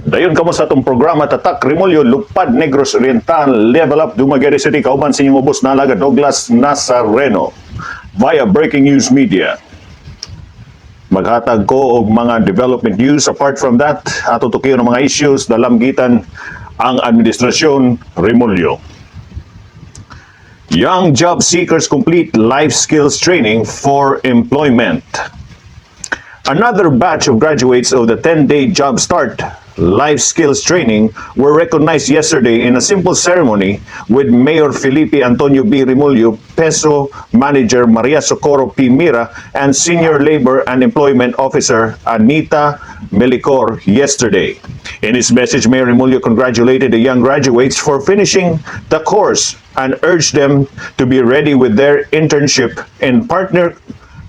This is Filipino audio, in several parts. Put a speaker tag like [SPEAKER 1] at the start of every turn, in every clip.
[SPEAKER 1] Dayon kamo sa atong programa Tatak Rimulyo, Lupad, Negros Oriental, Level Up, Dumaguete City, kauban sa inyong ubos na alaga Douglas Nazareno via Breaking News Media. Maghatag ko og mga development news. Apart from that, ato tukiyon ng mga issues na lamgitan ang Administrasyon Rimulyo. Young job seekers complete life skills training for employment. Another batch of graduates of the 10-day Job Start Life Skills Training were recognized yesterday in a simple ceremony with Mayor Felipe Antonio B. Rimulyo, PESO Manager Maria Socorro P. Mira, and Senior Labor and Employment Officer Anita Melicor yesterday. In his message, Mayor Rimulyo congratulated the young graduates for finishing the course and urged them to be ready with their internship in partner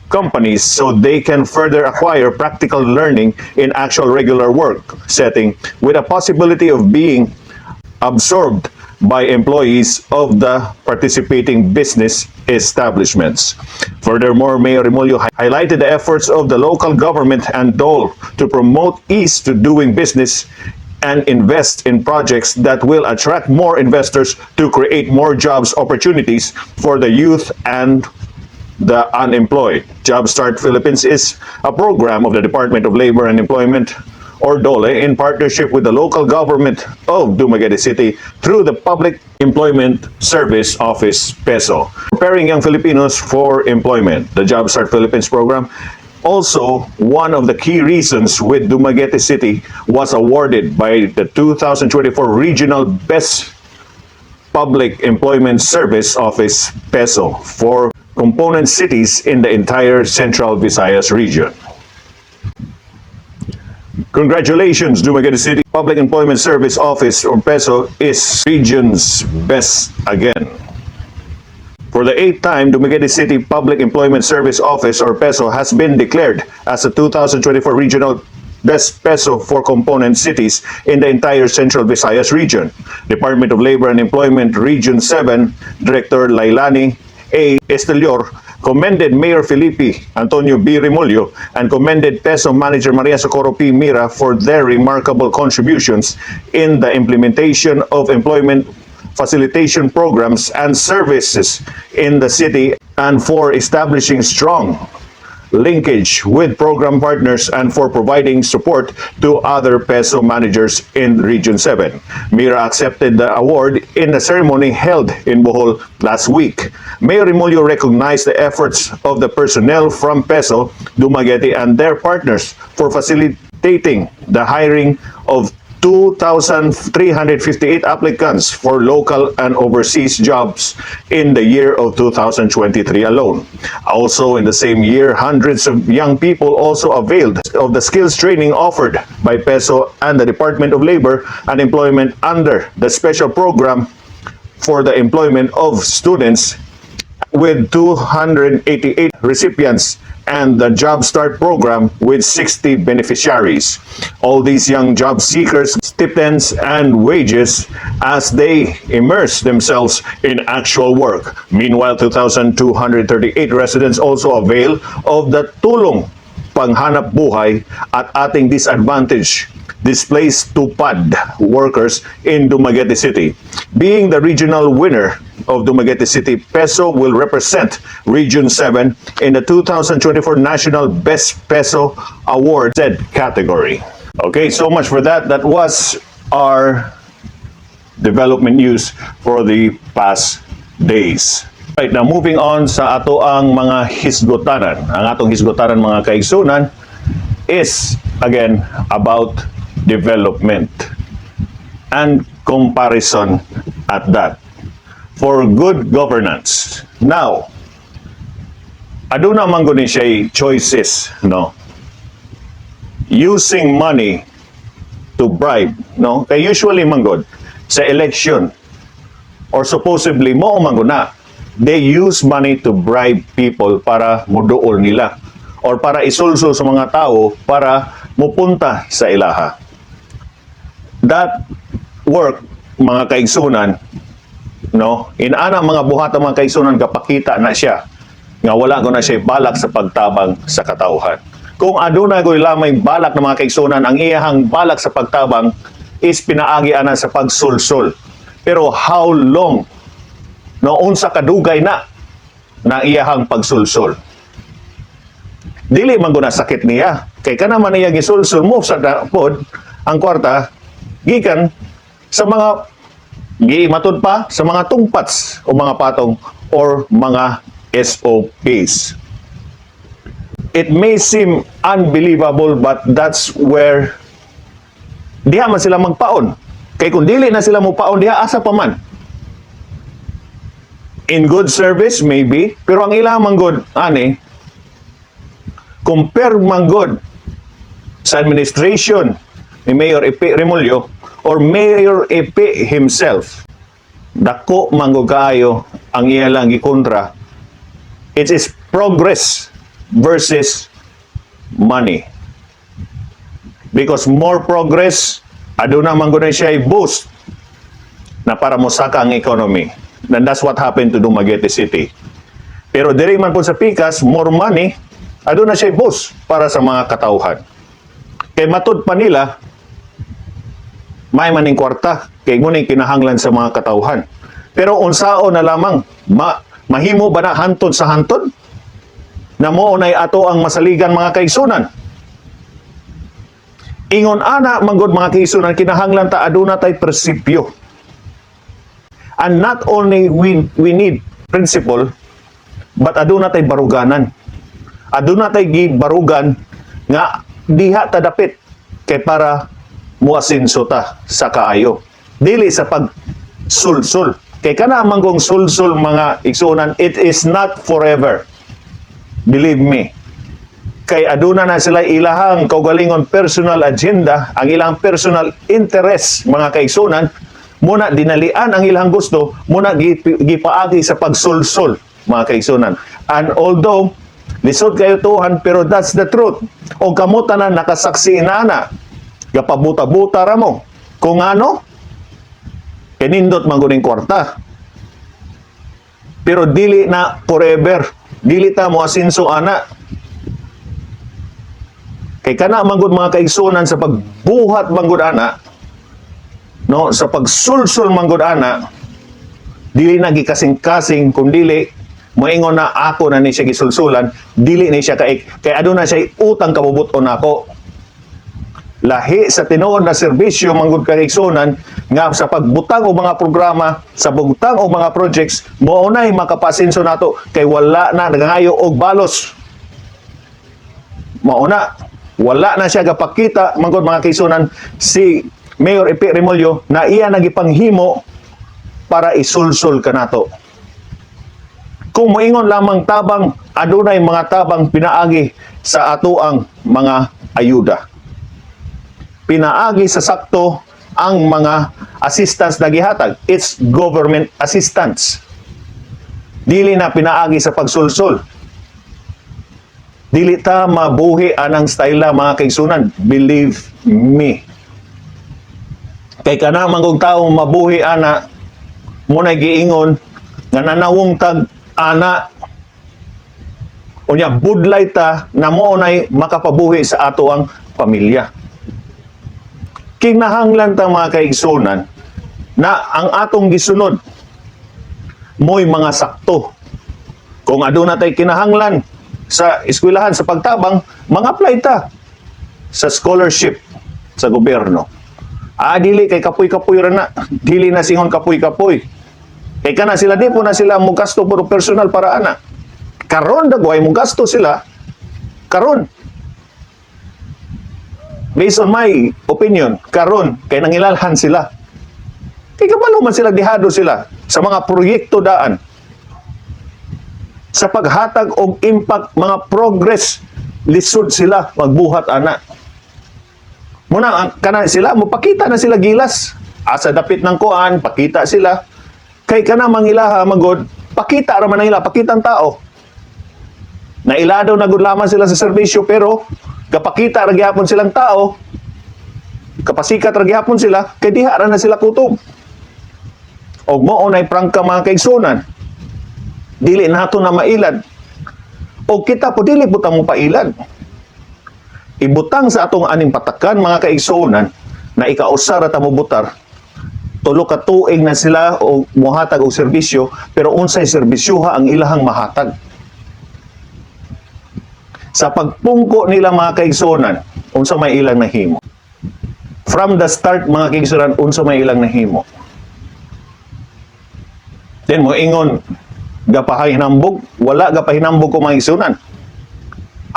[SPEAKER 1] companies so they can further acquire practical learning in actual regular work setting with a possibility of being absorbed by employees of the participating business establishments. Furthermore, Mayor Rimulyo highlighted the efforts of the local government and DOLE to promote ease to doing business and invest in projects that will attract more investors to create more jobs opportunities for the youth and the unemployed. Job Start Philippines is a program of the Department of Labor and Employment, or DOLE, in partnership with the local government of Dumaguete City through the Public Employment Service Office, PESO, preparing young Filipinos for employment. The Job Start Philippines program, also one of the key reasons with Dumaguete City, was awarded by the 2024 Regional Best Public Employment Service Office, PESO, for component cities in the entire Central Visayas region. Congratulations, Dumaguete City Public Employment Service Office, or PESO, is region's best again. For the 8th time, Dumaguete City Public Employment Service Office, or PESO, has been declared as a 2024 Regional Best PESO for component cities in the entire Central Visayas region. Department of Labor and Employment Region 7 Director Lailani A. Estelior commended Mayor Felipe Antonio B. Rimulyo and commended PESO Manager Maria Socorro P. Mira for their remarkable contributions in the implementation of employment facilitation programs and services in the city and for establishing strong linkage with program partners and for providing support to other PESO managers in Region 7. Mira accepted the award in the ceremony held in Bohol last week. Mayor Rimulyo recognized the efforts of the personnel from PESO, Dumaguete, and their partners for facilitating the hiring of 2,358 applicants for local and overseas jobs in the year of 2023 alone. Also in the same year, hundreds of young people also availed of the skills training offered by PESO and the Department of Labor and Employment under the special program for the employment of students, with 288 recipients, and the Job Start program with 60 beneficiaries. All these young job seekers stipends and wages as they immerse themselves in actual work. Meanwhile, 2,238 residents also avail of the Tulong Panghanap Buhay at ating disadvantaged displaced TUPAD workers in Dumaguete City. Being the regional winner of Dumaguete City, PESO will represent Region 7 in the 2024 National Best PESO Award Z category. Okay, so much for that. That was our development news for the past days. Right, now moving on sa ato ang mga hisgotanan. Ang atong hisgotanan mga kaigsunan is again about development and comparison at that for good governance. Now, aduna man gud ni siya choices, no? Using money to bribe, no? Kay usually man gud sa election or supposedly mo man gud na they use money to bribe people para moduol nila or para isulso sa mga tao para mupunta sa ilaha. That work, mga kaigsunan, no, inaana mga buhat ng mga kaigsunan kapakita na siya nga wala ko na siya balak sa pagtabang sa katauhan. Kung aduna goy lamay balak ng mga kaigsunan, ang iyahang balak sa pagtabang is pinaagi ana sa pagsulsol. Pero how long? No, unsa kadugay na iyahang pagsulsol? Dili man guna sakit niya. Kay kana man iya gisulsol mo sa pod ang kwarta gikan sa mga gimatod pa sa mga tungpats o mga patong or mga SOPs. It may seem unbelievable but that's where diha man sila magpaon. Kay kung dili na sila magpaon diha, asa pa man? In good service, maybe. Pero ang ilang manggod, ani, compare manggod sa administration ni Mayor Epe Remulyo or Mayor Epe himself, dako manggod kaayo ang iya lang gikontra. It is progress versus money. Because more progress, aduna manggod na siya i-boost na para mosaka ang economy. And that's what happened to Dumaguete City. Pero diri man po sa Pikas, more money, aduna siya i-boost para sa mga katauhan. Kay matud pa nila, may maning kwarta, kay ngunit kinahanglan sa mga katauhan. Pero unsao na lamang, mahimo ba na hantod sa hantod? Na mo unay ato ang masaligan mga kaigsunan. Ingon ana manggod mga kaigsunan, kinahanglan ta aduna tay prinsipyo. And not only we need principle, but aduna tay baruganan. Aduna tay gibarugan nga diha ta dapit kay para muasinso ta sa kaayo. Dili sa pagsulsul. Kay kana manggong sulsul mga igsunan, it is not forever. Believe me. Kay aduna na sila ilahang kaugalingon personal agenda, ang ilang personal interest mga kaigsunan, muna dinalian ang ilang gusto, muna gipaagi sa pagsulsol mga kaigsunan. And although lisod kayo tuhan, pero that's the truth. O kamuta na nakasaksi na gapabuta-buta ra mo. Kung ano, kinindot mangguning kwarta. Pero dili na forever. Dili ta mo asinso ana. Kay kana manggod mga kaigsunan sa pagbuhat manggod ana, no, sa pagsulsul manggod ana, dili na gikasing-kasing kung dili moingon na ako na ni siya gisulsulan, dili ni siya kay aduna siya utang kabubuton nako. Lahi sa tinuod na serbisyo manggod kaigsunan nga sa pagbutang og mga programa, sa bugtang og mga projects, mo unay makapasinso nato kay wala na nagangayo og balos. Mauna, wala na siya gapakita manggod mga kaigsunan si Mayor Epe Remulyo na iya nagipanghimo para isulsul kanato. Kung moingon lamang tabang, adunay mga tabang pinaagi sa atoang mga ayuda. Pinaagi sa sakto ang mga assistance na gihatag. It's government assistance. Dili na pinaagi sa pagsulsol. Dili ta mabuhi anang style mga kaigsunan. Believe me. Kay kana manggong taong mabuhi ana, muna giingon nga nanawong tag ana unya budlay ta na mo nay makapabuhi sa ato ang pamilya. Kinahanglan ta mga kaigsunan na ang atong gisunod mo'y mga sakto. Kung aduna tay kinahanglan sa eskwelahan sa pagtabang, mag-apply ta sa scholarship sa gobyerno. Dili kay kapoy-kapoy ra na, dili na singon kapoy-kapoy. Kay kana sila di po na sila mo gasto puro personal para ana. Karon dagway mo gasto sila. Karon. Based on my opinion, karon kay nangilalhan sila. Kay kabalo man sila dihado sila sa mga proyekto daan. Sa paghatag og impact mga progress, lisod sila magbuhat ana. Muna kana sila mopakita na sila gilas. Asa dapit ng kuan, pakita sila. Kay kana mangilaha magod, pakita ra man nila, pakitang tao. Nailadaw na gud lamang sila sa serbisyo pero kapakita ra gyapon silang tao, kapasikat ra gyapon sila, kay diha ra na sila kutob. Og mao nay prangka mga kaigsunan. Dili nato na mailad. Og kita po dili po ta mo pailad. ibutang sa atong aning patakan mga kaigsuonan na ikausar at amubutar, tulo ka tuig na sila o muhatag og serbisyo, pero unsay serbisyoha ang ilahang mahatag. Sa pagpungko nila mga kaigsuonan, unsa may ilang nahimo. From the start mga kaigsuonan, unsa may ilang nahimo. Then mo ingon, gapahinambog, wala gapahinambog ko mga kaigsuonan.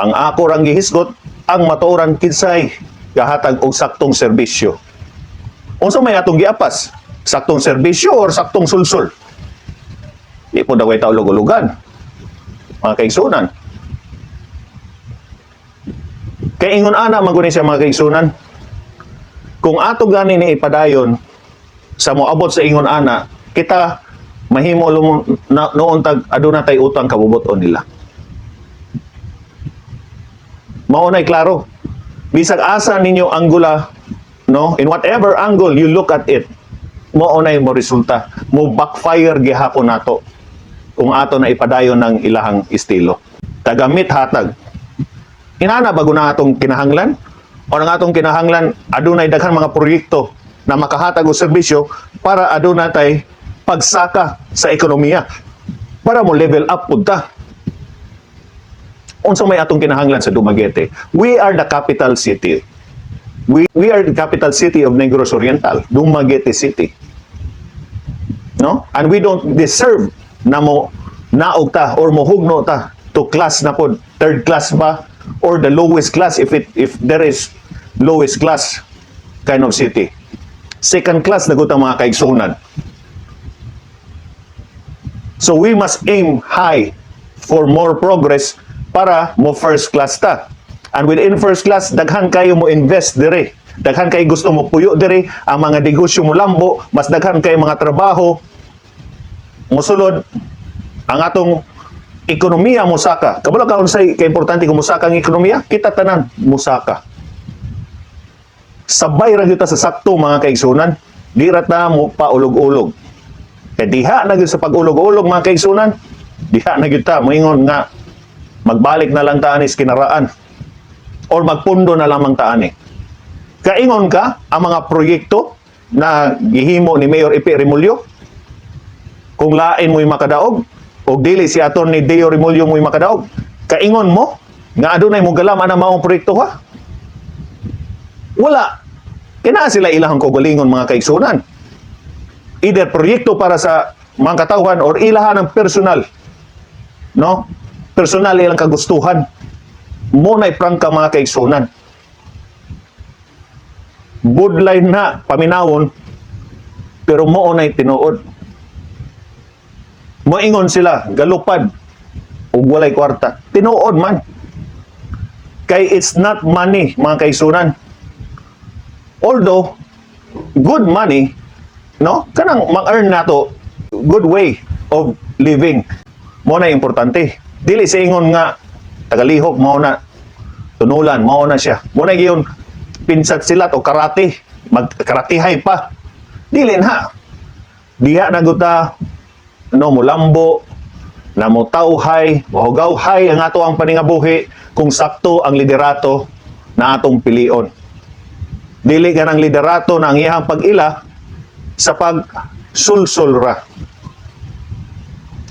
[SPEAKER 1] Ang ako rang gihisgot, ang matuoran kinsay gahatag og saktong serbisyo. Unsa may atong giapas? Saktong serbisyo or saktong sulsol? Di po daway ta ulog-ulugan. Mga kaigsuonan. Kay ingon ana magunin siya mga kaigsuonan. Kung ato gani ni ipadayon sa moabot sa ingon ana, kita mahimo noon tag aduna tay utang kabubuton nila. Maunay klaro. Bisag asa ninyo anggula, no? In whatever angle you look at it, maunay mo resulta. Mo backfire gihapon nato kung ato na ipadayon ng ilahang estilo. Tagamit hatag. Inana bago na atong kinahanglan? O nang atong kinahanglan, adunay daghang mga proyekto na makahatag og serbisyo para aduna tay pagsaka sa ekonomiya. Para mo level up pud ta. Unsa may atong kinahanglan sa Dumaguete? We are the capital city. We are the capital city of Negros Oriental, Dumaguete City. No? And we don't deserve na mo naog ta or mohugno ta to class na pod, third class ba or the lowest class if there is lowest class kind of city. Second class na gud ang mga kaigsuonan. So we must aim high for more progress para mo first class ta. And within first class, daghan kayo mo invest dire. Daghan kayo gusto mo puyo dire, ang mga negosyo mo lambo, mas daghan kayo mga trabaho, musulod, ang atong ekonomiya musaka. Kabalo ka unsay kaimportante kung musaka ang ekonomiya? Kita tanan musaka. Sabay ra gyud ta sa sakto mga kaigsunan. Di ra ta mo paulog-ulog. Kay diha na gyud sa pag-ulog-ulog mga kaigsunan. Diha na gyud ta moingon nga magbalik na lang taan is kinaraan or magpundo na lamang taan eh. Kaingon ka ang mga proyekto na gihimo ni Mayor Ipi Remulyo kung lain mo'y makadaog o dili si aton ni Deo Remulyo mo'y makadaog, kaingon mo nga adunay mo galam ana maong proyekto ha? Wala. Kina sila ilahang kaugalingon mga kaigsunan. Either proyekto para sa mga katawhan or ilahan ng personal. No? Personal ilang kagustuhan. Muna'y prangka mga kaigsunan. Budlay na paminawon, pero moonay tinuod. Moingon sila, galupad, ug walay kwarta. Tinuod man. Kay it's not money, mga kaigsunan. Although, good money, no? Kanang mag-earn nato, good way of living. Mo'nay importante. Dili sa ingon nga tagalihok mao na tunulan mao na siya. Mo na giyon pinsat silat o karate, magkaratihay pa. Dili na. Diha na guta no mo lambo na mo tawhay, mohugawhay ang ato ang paningabuhi kung sakto ang liderato na atong pilion. Dili ka ng liderato na ang iyang pag-ila sa pag-sulsul ra.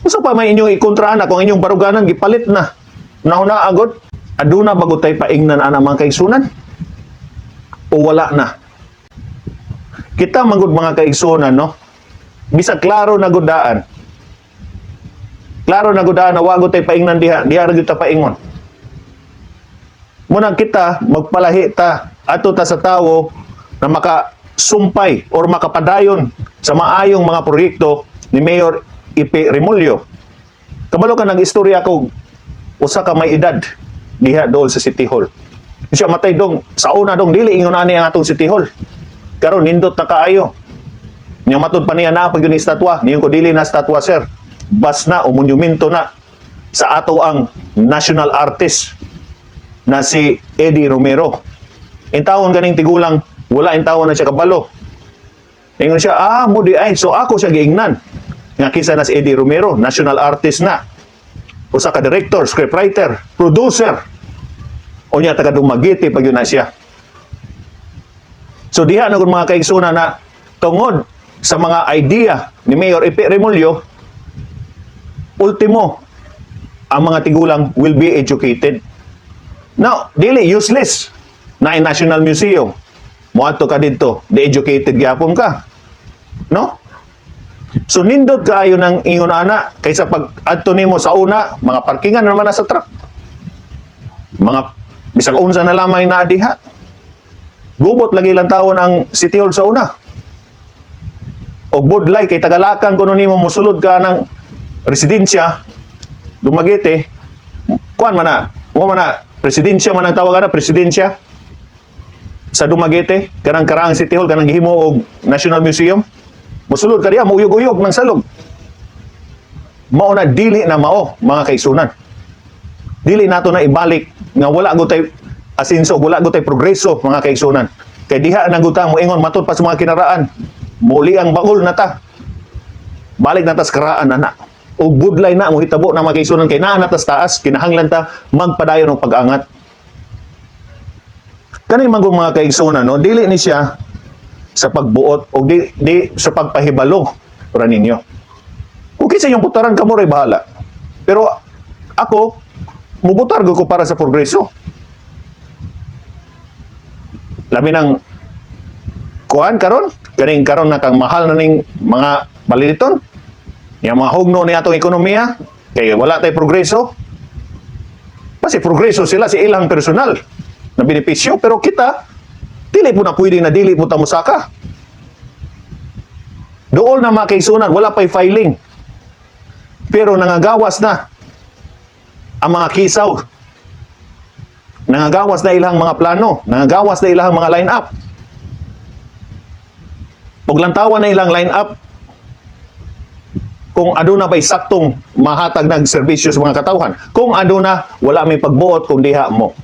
[SPEAKER 1] Usa pa may inyong ikontraan kung inyong baruganan gipalit na. Nauna agad, aduna bago tay paingnan ana mga kaigsunan? O wala na? Kita magud mga kaigsunan, no? Bisa klaro na gudaan. Klaro na gudaan na wago tay paingnan diha ra gyud ta paingon. Munang kita magpalahi ta ato ta sa tawo na makasumpay or makapadayon sa maayong mga proyekto ni Mayor Ipi Remulyo. Kabalo ka nag-istorya ko usa ka may edad diha dool sa City Hall. Siya matay dong sa una dong dili ingon ani ang atong City Hall. Karon nindot na kaayo. Nya matud pa niya na pag yun estatwa, niyon ko dili na estatwa sir. Bas na o monumento na sa ato ang national artist na si Eddie Romero. Intawon ganing tigulang wala intawon na siya kabalo. Ingon siya, mo di ay so ako siya giingnan. Nga kisa na si Eddie Romero, national artist na. Usa ka director, scriptwriter, producer. O niya taga Dumaguete pag yun na siya. So diha na kung mga kaigsunan na tungod sa mga idea ni Mayor Ipe Remulla, ultimo, ang mga tigulang will be educated. Now, dili useless na in National Museum. Muadto ka dito, de-educated gyapon ka. No? So nindot kaayo ng ingon ana kaysa pag adto nimo sa una, mga parkingan naman na sa truck. Mga bisag unsa na lamay na diha. Gubot lagi lang taon ang City Hall sa una. O budlay kay tagalakan kuno nimo mosulod ka ng residensya Dumaguete. Kuan man na, mo man na presidensya man ang tawag na presidensya sa Dumaguete, kanang karaang City Hall kanang gihimo og National Museum. Mosulod ka diha, muuyog-uyog ng salog. Mao na dili na mao mga kaisunan. Dili nato na ibalik nga wala gutay asinso, wala gutay progreso mga kaisunan. Kay diha nang gutang mo ingon matud pa sa mga kinaraan. Muli ang baul na ta. Balik na tas karaan ana. O budlay na mo hitabo na mga kaisunan kay naa na tas taas kinahanglan ta magpadayon og pag-angat. Kani man mga kaisunan no, dili ni siya sa pagbuot o di sa pagpahibalo ra ninyo. Okay sa inyong putaran kamo ray bahala. Pero ako mubutar ko para sa progreso. Labi ng kuan karon, kaning karon na kang mahal na ning mga baliliton. Yang mga hugno ni atong ekonomiya kay wala tay progreso. Kasi progreso sila si ilang personal na benepisyo pero kita dili po na pwede na dili po ta musaka. Dool na mga kaisunan, wala pa'y filing. Pero nangagawas na ang mga kisaw. Nangagawas na ilang mga plano. Nangagawas na ilang mga line-up. Paglantawan na ilang line-up kung aduna ba'y saktong mahatag ng serbisyo sa mga katawhan. Kung aduna, wala may pagbuot kung diha mo.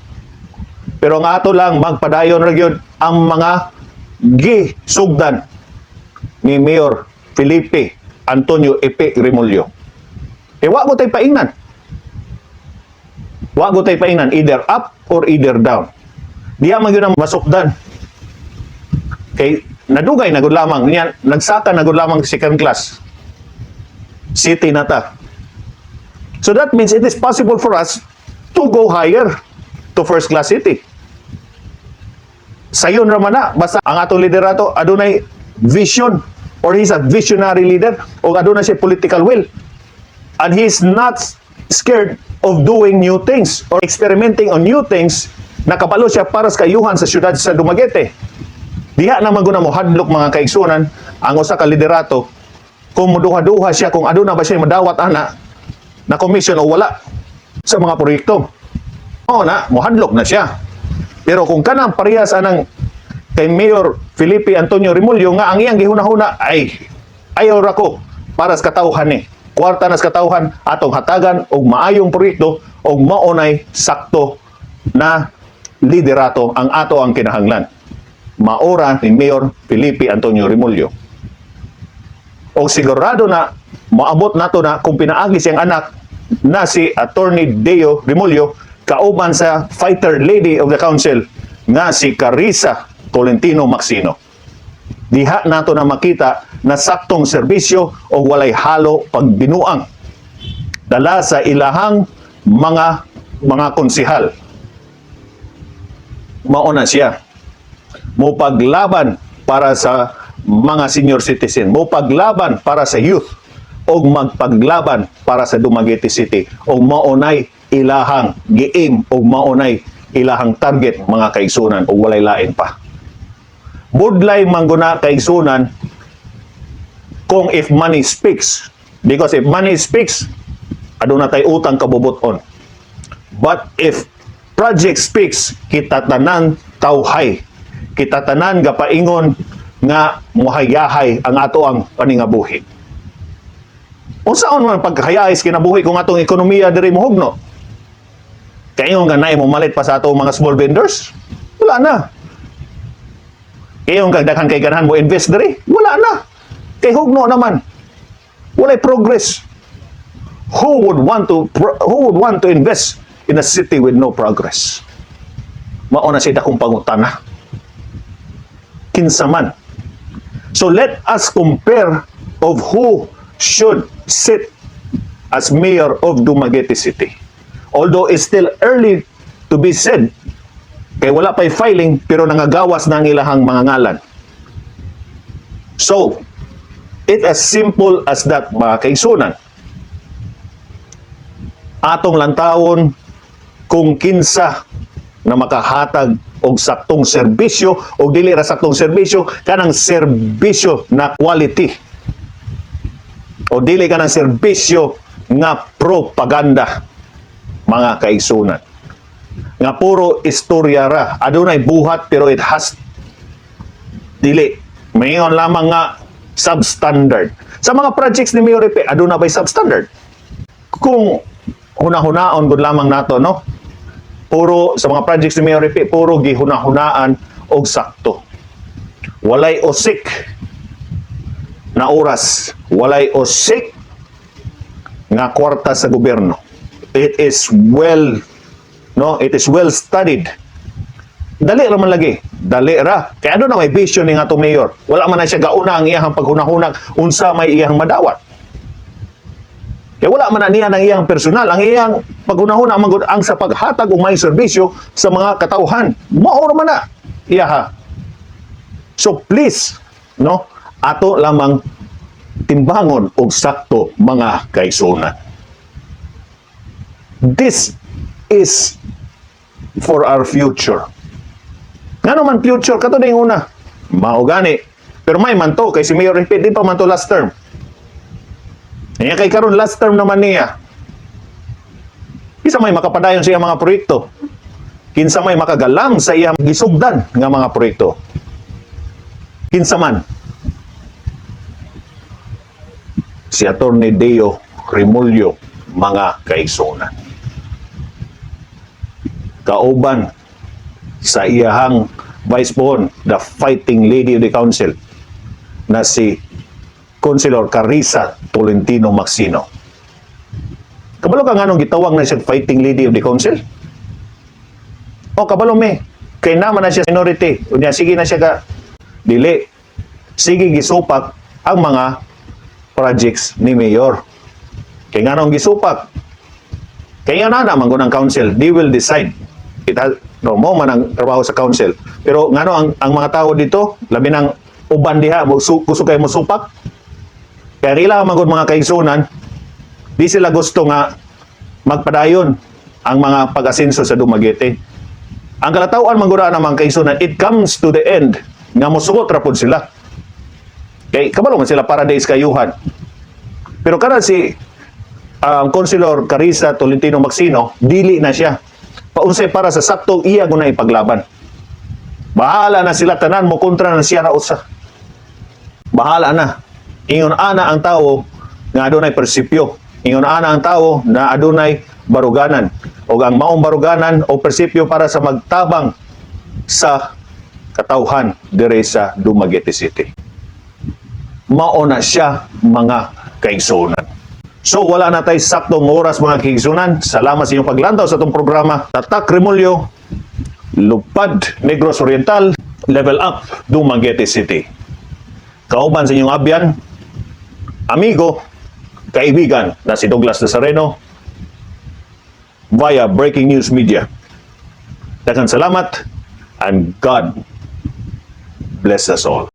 [SPEAKER 1] Pero ang ato lang, magpadayon ra ang mga gisugdan ni Mayor Felipe Antonio Ipe Remulla. Wa ko tay paingnan. Wa ko tay paingnan, either up or either down. Diya man gyud ang masukdan. Kay nadugay na gud lamang niya, nagsaka na gud lamang second class. City na ta. So that means it is possible for us to go higher to first class city. Sayon ra man na, basta ang atong liderato adunay vision or he's a visionary leader o adunay siya political will. And he's not scared of doing new things or experimenting on new things. Nakabalo siya para sa kayuhan sa syudad sa Dumaguete. Diha naman guna mo hadlok mga kaigsunan ang usa ka liderato kung muduha-duha siya kung aduna ba siya madawat ana na commission o wala sa mga proyekto. O na, mohadlok na siya. Pero kung kanang parehas anang kay Mayor Felipe Antonio Remulla nga ang iyang gihunahuna ay ayaw ra ko para sa katawhan ni. Kwarta na sa katawhan atong hatagan og maayong proyekto og maunay sakto na liderato ang ato ang kinahanglan. Maora ni Mayor Felipe Antonio Remulla. O sigurado na maabot nato na kung pinaagi siyang anak na si Attorney Deo Remulla kauban sa fighter lady of the council nga si Carissa Tolentino Maxino. Diha nato na makita na saktong serbisyo o walay halo pagbinuang dala sa ilahang mga konsihal. Mauna siya mo paglaban para sa mga senior citizen, mo paglaban para sa youth o magpaglaban para sa Dumaguete City o maunay ilahang giim o maunay ilahang target mga kaigsunan o walay lain pa. Budlay mangguna kaigsunan kung if money speaks. Because if money speaks, aduna tay utang kabubuton. But if project speaks, kita tanan tawhay. Kita tanan gapaingon nga muhayahay ang ato ang paningabuhi. Unsaon man pagkahayay sa kinabuhi kung atong ekonomiya diri mohugno? Kayo nga naay mo malit pa sa atong mga small vendors? Wala na. Kayo nga daghan kay ganahan mo invest diri? Wala na. Kay hugno naman. Walay progress. Who would want to invest in a city with no progress? mao na siya dakong pangutana. Kinsa man. So let us compare of who should sit as mayor of Dumaguete City. Although it's still early to be said, kay wala pa'y filing, pero nangagawas na ang ilahang mga ngalan. So, it's as simple as that, mga kaigsunan. Atong lantawon kung kinsa na makahatag og saktong serbisyo o dili ra saktong serbisyo, kanang serbisyo na quality o dili kanang serbisyo nga propaganda, mga kaigsunan, nga puro istorya ra, adunay buhat pero it has dili mayon lamang nga substandard. Sa mga projects ni Mayor Epe, aduna ba'y substandard? Kung hunahunaon gud lamang nato, no, puro sa mga projects ni Mayor Epe, puro gihunahunaan og sakto. Walay osik na oras, walay osik nga kwarta sa gobyerno. It is well, no, it is well studied. Dali ra man lagi, dali ra. Kaya ano na may vision ni nga to mayor. Wala man na siya gauna ang iyang paghunahunag unsa may iyang madawat. Kaya wala man na niya ang iyang personal, ang iyang paghunahuna ang sa paghatag og may serbisyo sa mga katauhan. Mao man na iyaha. So please, no, ato lamang timbangon og sakto, mga kaigsunan. This is for our future. Nga naman future, kato na yung una. Mao gani. Pero may man to, kay si Mayor Epe, di pa man to last term. Kaya kay karon last term naman niya. Kinsa may makapadayon sa iyang mga proyekto. Kinsa may makagalang sa iyang gisugdan nga mga proyekto. Kinsa man. Si Atty. Deo Remulyo, mga kaigsunan. Kauban sa iyahang vice pohon, the fighting lady of the council, na si Councilor Carissa Tolentino Macsino. Kabalo ka nga nung gitawag na siya fighting lady of the council? O kabalo me, kay naman na siya minority. O niya, sige na siya ka, dili. Sige gisupak ang mga projects ni Mayor. Kaya nga nung gisupak, kaya nga naman kung ang council, they will decide. No, mo man ang trabaho sa council. Pero nga no, ang mga tao dito, labi ng uban diha, gusto kayo mo supak. Kaya kailangan magod mga kaigsunan, di sila gusto nga magpadayon ang mga pag-asenso sa Dumaguete. Ang kalatawan manggura ng mga kaigsunan, it comes to the end nga mosugot ra pud sila. Kay kabalo man sila paradise kayuhan. Pero kada si Councilor Carissa Tolentino Macsino, dili na siya. Paunsay para sa saktong iya guna ipaglaban. Bahala na sila tanan mo kontra na siya na usa. Bahala na. Ingon ana ang tao nga adunay persipyo. Ingon ana ang tao na adunay baruganan. O ang maong baruganan o persipyo para sa magtabang sa katauhan dire sa Dumaguete City. Mao na siya, mga kaigsunan. So wala na tayo saktong oras, mga kaigsunan. Salamat sa inyong paglantaw sa itong programa. Tatak Remulyo, Lupad Negros Oriental, Level Up Dumaguete City. Kauban sa inyong abyan, amigo, kaibigan na si Douglas Nazareno via Breaking News Media. Daghang salamat and God bless us all.